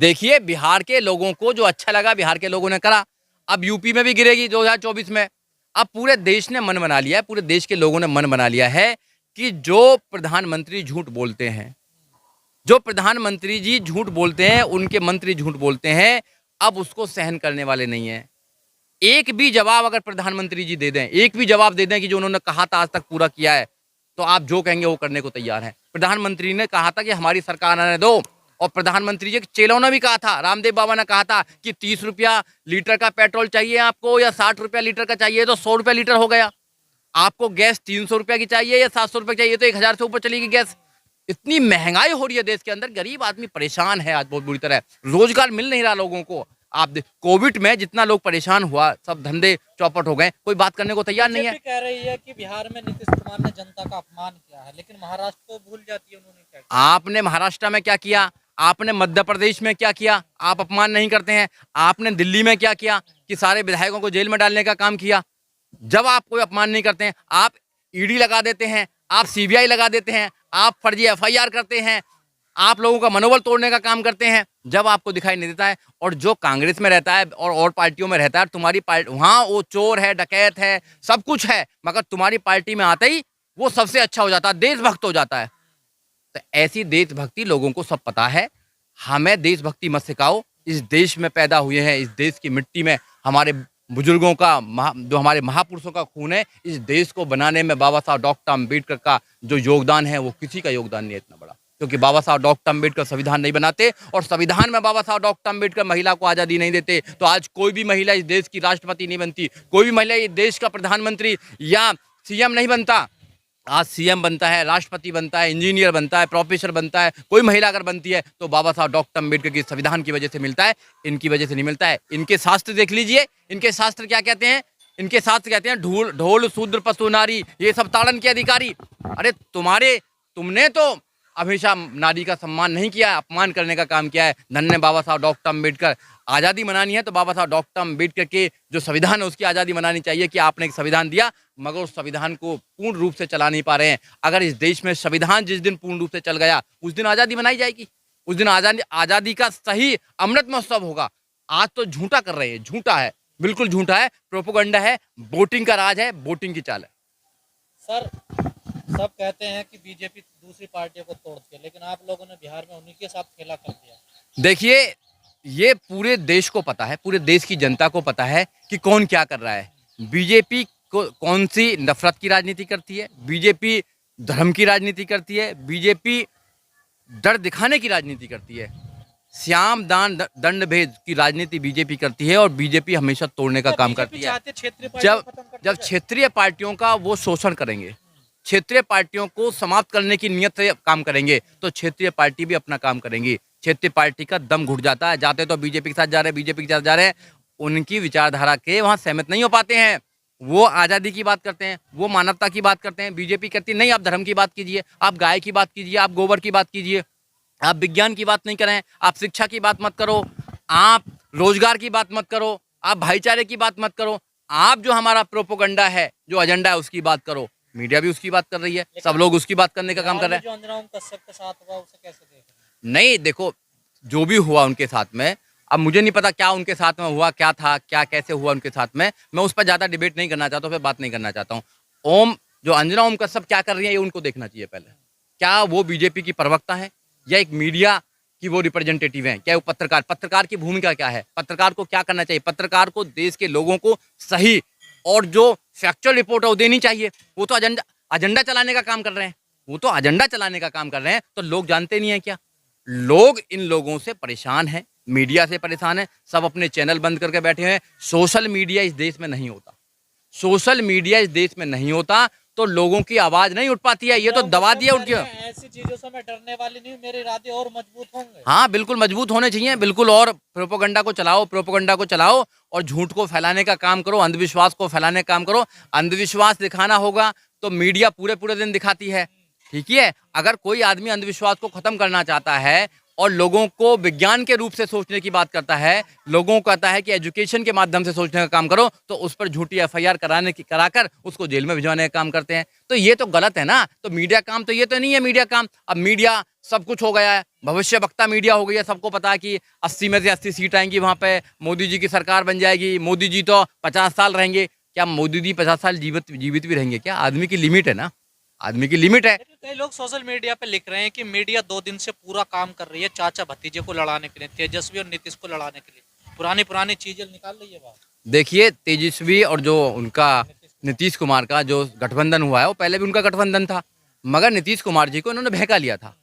देखिए, बिहार के लोगों को जो अच्छा लगा बिहार के लोगों ने करा। अब यूपी में भी गिरेगी 2024 में। अब पूरे देश ने मन बना लिया है, पूरे देश के लोगों ने मन बना लिया है कि जो प्रधानमंत्री झूठ बोलते हैं, जो प्रधानमंत्री जी झूठ बोलते हैं, उनके मंत्री झूठ बोलते हैं, अब उसको सहन करने वाले नहीं हैं। एक भी जवाब अगर प्रधानमंत्री जी दे दें, एक भी जवाब दे दें कि जो उन्होंने कहा था आज तक पूरा किया है, तो आप जो कहेंगे वो करने को तैयार हैं। प्रधानमंत्री ने कहा था कि हमारी सरकार आने दो, और प्रधानमंत्री जी के चेलों ने भी कहा था, रामदेव बाबा ने कहा था कि 30 रुपया लीटर का पेट्रोल चाहिए आपको या 60 रुपया लीटर का चाहिए, तो 100 रुपया लीटर हो गया। आपको गैस 300 रुपया की चाहिए या 700 रुपये चाहिए, तो 1000 से ऊपर चलेगी गैस। इतनी महंगाई हो रही है देश के अंदर, गरीब आदमी परेशान है आज बहुत बुरी तरह। रोजगार मिल नहीं रहा लोगों को। आप कोविड में जितना लोग परेशान हुआ, सब धंधे चौपट हो गए, कोई बात करने को तैयार नहीं है। कह रही है कि बिहार में नीतीश कुमार ने जनता का अपमान किया है, लेकिन महाराष्ट्र को भूल जाती है उन्होंने क्या किया। आपने महाराष्ट्र में क्या किया, आपने मध्य प्रदेश में क्या किया, आप अपमान नहीं करते हैं। आपने दिल्ली में क्या किया कि सारे विधायकों को जेल में डालने का काम किया। जब आप कोई अपमान नहीं करते हैं, आप ईडी लगा देते हैं, आप सीबीआई लगा देते हैं, आप फर्जी एफआईआर करते हैं, आप लोगों का मनोबल तोड़ने का काम करते हैं, जब आपको दिखाई नहीं देता है। और जो कांग्रेस में रहता है और पार्टियों में रहता है, तुम्हारी पार्टी वहाँ वो चोर है, डकैत है, सब कुछ है, मगर तुम्हारी पार्टी में आते ही वो सबसे अच्छा हो जाता है, देशभक्त हो जाता है। तो ऐसी देशभक्ति लोगों को सब पता है। हमें देशभक्ति मत सिखाओ। इस देश में पैदा हुए हैं, इस देश की मिट्टी में हमारे बुजुर्गों का जो हमारे महापुरुषों का खून है, इस देश को बनाने में बाबा साहब डॉक्टर अम्बेडकर का जो योगदान है, वो किसी का योगदान नहीं है इतना बड़ा। क्योंकि बाबा साहब डॉक्टर अम्बेडकर संविधान नहीं बनाते, और संविधान में बाबा साहब डॉक्टर अम्बेडकर महिला को आज़ादी नहीं देते, तो आज कोई भी महिला इस देश की राष्ट्रपति नहीं बनती, कोई भी महिला इस देश का प्रधानमंत्री या सीएम नहीं बनता। आज सीएम बनता है, राष्ट्रपति बनता है, इंजीनियर बनता है, प्रोफेसर बनता है, कोई महिला अगर बनती है तो बाबा साहब डॉक्टर अम्बेडकर की संविधान की वजह से मिलता है, इनकी वजह से नहीं मिलता है। इनके शास्त्र देख लीजिए, इनके शास्त्र क्या कहते हैं, इनके शास्त्र कहते हैं ढोल शूद्र पशु नारी ये सब ताड़न के अधिकारी। अरे तुमने तो हमेशा नारी का सम्मान नहीं किया है, अपमान करने का काम किया है। धन्य बाबा साहब डॉक्टर अम्बेडकर। आज़ादी मनानी है तो बाबा साहब डॉक्टर अम्बेडकर के जो संविधान है उसकी आज़ादी मनानी चाहिए कि आपने एक संविधान दिया, मगर उस संविधान को पूर्ण रूप से चला नहीं पा रहे हैं। अगर इस देश में संविधान जिस दिन पूर्ण रूप से चल गया, उस दिन आज़ादी मनाई जाएगी, उस दिन आज़ादी का सही अमृत महोत्सव होगा। आज तो झूठा कर रहे हैं, झूठा है, बिल्कुल झूठा है, प्रोपोगंडा है, वोटिंग का राज है, वोटिंग की चाल है। सर, सब कहते हैं कि बीजेपी दूसरी पार्टियों को तोड़ती है, लेकिन आप लोगों ने बिहार में उन्हीं के साथ खेला कर दिया। देखिए, ये पूरे देश को पता है, पूरे देश की जनता को पता है कि कौन क्या कर रहा है। बीजेपी को कौन सी नफरत की राजनीति करती है, बीजेपी धर्म की राजनीति करती है, बीजेपी डर दिखाने की राजनीति करती है, श्याम दान दंड भेद की राजनीति बीजेपी करती है, और बीजेपी हमेशा तोड़ने का काम करती है। जब क्षेत्रीय पार्टियों का वो शोषण करेंगे, क्षेत्रीय पार्टियों को समाप्त करने की नियत से काम करेंगे, तो क्षेत्रीय पार्टी भी अपना काम करेंगी। क्षेत्रीय पार्टी का दम घुट जाता है, जाते तो बीजेपी के साथ जा रहे हैं, बीजेपी के साथ जा रहे हैं, उनकी विचारधारा के वहाँ सहमत नहीं हो पाते हैं। वो आज़ादी की बात करते हैं, वो मानवता की बात करते हैं, बीजेपी कहती नहीं, आप धर्म की बात कीजिए, आप गाय की बात कीजिए, आप गोबर की बात कीजिए, आप विज्ञान की बात नहीं करें, आप शिक्षा की बात मत करो, आप रोजगार की बात मत करो, आप भाईचारे की बात मत करो, आप जो हमारा प्रोपोगंडा है, जो एजेंडा है, उसकी बात करो। मीडिया भी उसकी बात कर रही है, सब लोग उसकी बात करने का काम कर रहे हैं। जो अंजनाम कश्यप के साथ हुआ उसे कैसे देख रहे हैं? नहीं, देखो, जो भी हुआ उनके साथ में, अब मुझे नहीं पता क्या उनके साथ में हुआ, क्या था, क्या कैसे हुआ उनके साथ में, मैं उस पर ज़्यादा डिबेट नहीं करना चाहता हूँ, फिर बात नहीं करना चाहता हूँ। जो अंजना ओम कश्यप क्या कर रही है, ये उनको देखना चाहिए पहले। क्या वो बीजेपी की प्रवक्ता है या एक मीडिया की वो रिप्रेजेंटेटिव हैं? क्या वो पत्रकार की भूमिका क्या है? पत्रकार को क्या करना चाहिए? पत्रकार को देश के लोगों को सही और जो फैक्चुअल रिपोर्ट है वो देनी चाहिए। वो तो एजेंडा चलाने का काम कर रहे हैं, वो तो एजेंडा चलाने का काम कर रहे हैं, तो लोग जानते नहीं है क्या? लोग इन लोगों से परेशान हैं, मीडिया से परेशान है, सब अपने चैनल बंद करके बैठे हैं। सोशल मीडिया इस देश में नहीं होता, सोशल मीडिया इस देश में नहीं होता तो लोगों की आवाज नहीं उठ पाती है। ये तो दबा दिया उठ गया। ऐसी चीजों से मैं डरने वाली नहीं हूं, मेरे इरादे और मजबूत होंगे। हाँ, बिल्कुल मजबूत होने चाहिए, बिल्कुल। और प्रोपोगंडा को चलाओ और झूठ को फैलाने का काम करो, अंधविश्वास को फैलाने का काम करो। अंधविश्वास दिखाना होगा तो मीडिया पूरे दिन दिखाती है, ठीक है। अगर कोई आदमी अंधविश्वास को खत्म करना चाहता है और लोगों को विज्ञान के रूप से सोचने की बात करता है, लोगों को कहता है कि एजुकेशन के माध्यम से सोचने का काम करो, तो उस पर झूठी एफआईआर कराकर उसको जेल में भिजवाने का काम करते हैं। तो ये तो गलत है ना। तो मीडिया काम तो ये तो नहीं है मीडिया काम। अब मीडिया सब कुछ हो गया है, भविष्य वक्ता मीडिया हो गई है। सबको पता है कि 80 में से 80 सीट आएंगी, वहाँ पे मोदी जी की सरकार बन जाएगी, मोदी जी तो 50 साल रहेंगे। क्या मोदी जी 50 साल जीवित भी रहेंगे क्या? आदमी की लिमिट है ना, आदमी की लिमिट है। लेकिन कई लोग सोशल मीडिया पे लिख रहे हैं कि मीडिया 2 दिन से पूरा काम कर रही है चाचा भतीजे को लड़ाने के लिए, तेजस्वी और नीतीश को लड़ाने के लिए, पुरानी पुरानी चीजें निकाल रही है बात। देखिए, तेजस्वी और जो उनका नीतीश कुमार का जो गठबंधन हुआ है, वो पहले भी उनका गठबंधन था, मगर नीतीश कुमार जी को इन्होंने बहका लिया था,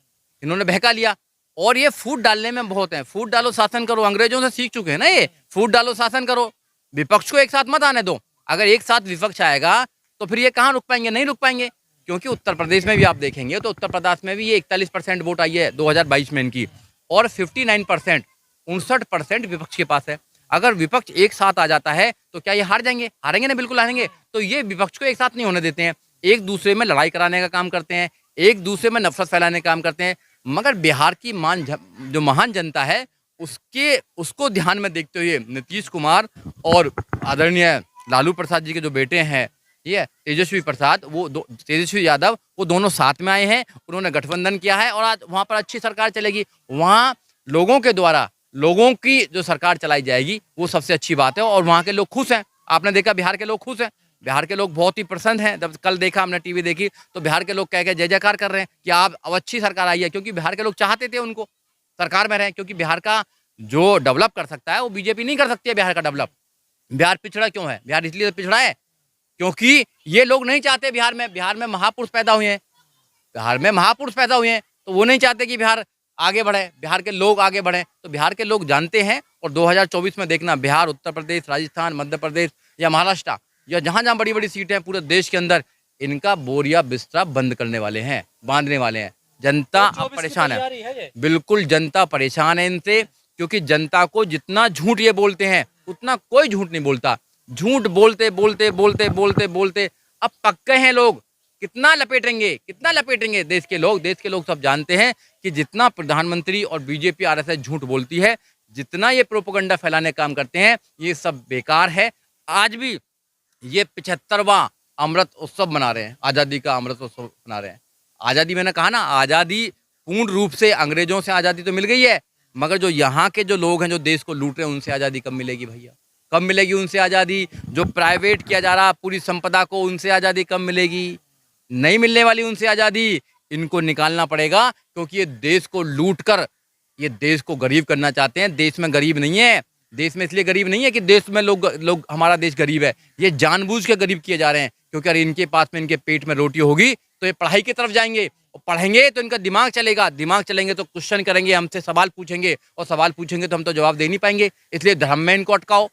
इन्होंने बहका लिया। और ये फूट डालने में बहुत है, फूट डालो शासन करो, अंग्रेजों से सीख चुके हैं ना ये, फूट डालो शासन करो। विपक्ष को एक साथ मत आने दो। अगर एक साथ विपक्ष आएगा तो फिर ये कहाँ रुक पाएंगे? नहीं रुक पाएंगे। क्योंकि उत्तर प्रदेश में भी आप देखेंगे तो उत्तर प्रदेश में भी ये 41% वोट आई है 2022 में इनकी, और 59% 59% विपक्ष के पास है। अगर विपक्ष एक साथ आ जाता है तो क्या ये हार जाएंगे? हारेंगे ना, बिल्कुल हारेंगे। तो ये विपक्ष को एक साथ नहीं होने देते हैं, एक दूसरे में लड़ाई कराने का काम करते हैं, एक दूसरे में नफरत फैलाने का काम करते हैं। मगर बिहार की जो महान जनता है उसको ध्यान में देखते हुए नीतीश कुमार और आदरणीय लालू प्रसाद जी के जो बेटे हैं, ये तेजस्वी प्रसाद, तेजस्वी यादव, वो दोनों साथ में आए हैं, उन्होंने गठबंधन किया है और आज वहाँ पर अच्छी सरकार चलेगी। वहाँ लोगों के द्वारा लोगों की जो सरकार चलाई जाएगी वो सबसे अच्छी बात है, और वहाँ के लोग खुश हैं। आपने देखा बिहार के लोग खुश हैं, बिहार के लोग बहुत ही प्रसन्न हैं। जब कल देखा हमने टीवी देखी तो बिहार के लोग कह के जय जयकार कर रहे हैं कि आप अब अच्छी सरकार आई है, क्योंकि बिहार के लोग चाहते थे उनको सरकार में रहें। क्योंकि बिहार का जो डेवलप कर सकता है वो बीजेपी नहीं कर सकती है बिहार का डेवलप। बिहार पिछड़ा क्यों है? बिहार इसलिए तो पिछड़ा है क्योंकि ये लोग नहीं चाहते बिहार में महापुरुष पैदा हुए हैं, बिहार में महापुरुष पैदा हुए हैं, तो वो नहीं चाहते कि बिहार आगे बढ़े, बिहार के लोग आगे बढ़े। तो बिहार के लोग जानते हैं, और 2024 में देखना बिहार, उत्तर प्रदेश, राजस्थान, मध्य प्रदेश या महाराष्ट्र या जहाँ जहाँ बड़ी बड़ी सीटें हैं पूरे देश के अंदर, इनका बोरिया बिस्तरा बंद करने वाले हैं, बांधने वाले हैं। जनता अब परेशान है, बिल्कुल जनता परेशान है इनसे, क्योंकि जनता को जितना झूठ ये बोलते हैं उतना कोई झूठ नहीं बोलता। झूठ बोलते बोलते बोलते बोलते बोलते अब पक्के हैं लोग। कितना लपेटेंगे देश के लोग सब जानते हैं कि जितना प्रधानमंत्री और बीजेपी आरएसएस झूठ बोलती है, जितना ये प्रोपेगेंडा फैलाने का काम करते हैं, ये सब बेकार है। आज भी ये 75वां अमृत उत्सव मना रहे हैं, आज़ादी का अमृत उत्सव मना रहे हैं। आज़ादी, मैंने कहा ना, आज़ादी पूर्ण रूप से अंग्रेजों से आज़ादी तो मिल गई है, मगर जो यहाँ के जो लोग हैं जो देश को लूट रहे हैं, उनसे आज़ादी कब मिलेगी भैया? कब मिलेगी उनसे आज़ादी? जो प्राइवेट किया जा रहा पूरी संपदा को, उनसे आज़ादी कब मिलेगी? नहीं मिलने वाली उनसे आज़ादी। इनको निकालना पड़ेगा, क्योंकि ये देश को लूट कर ये देश को गरीब करना चाहते हैं। देश में गरीब नहीं है, देश में इसलिए गरीब नहीं है कि देश में लोग हमारा देश गरीब है, ये जानबूझ के गरीब किए जा रहे हैं। क्योंकि अगर इनके पास में इनके पेट में रोटी होगी तो ये पढ़ाई की तरफ जाएंगे, और पढ़ेंगे तो इनका दिमाग चलेगा, दिमाग चलेंगे तो क्वेश्चन करेंगे, हमसे सवाल पूछेंगे, और सवाल पूछेंगे तो हम तो जवाब दे नहीं पाएंगे। इसलिए धर्म में इनको अटकाओ,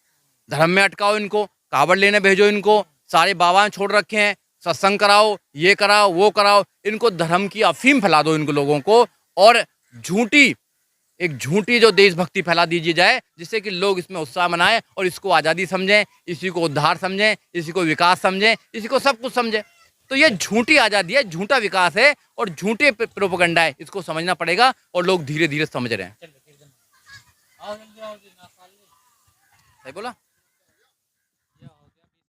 धर्म में अटकाओ इनको, कावड़ लेने भेजो इनको, सारे बाबा छोड़ रखे हैं, सत्संग कराओ, ये कराओ वो कराओ, इनको धर्म की अफीम फैला दो इनको लोगों को, और झूठी जो देशभक्ति फैला दीजिए जाए, जिससे कि लोग इसमें उत्साह मनाएं और इसको आज़ादी समझें, इसी को उद्धार समझें, इसी को विकास समझें, इसी को सब कुछ समझें। तो ये झूठी आज़ादी है, झूठा विकास है और झूठे प्रोपेगेंडा है, इसको समझना पड़ेगा, और लोग धीरे धीरे समझ रहे हैं। सही बोला।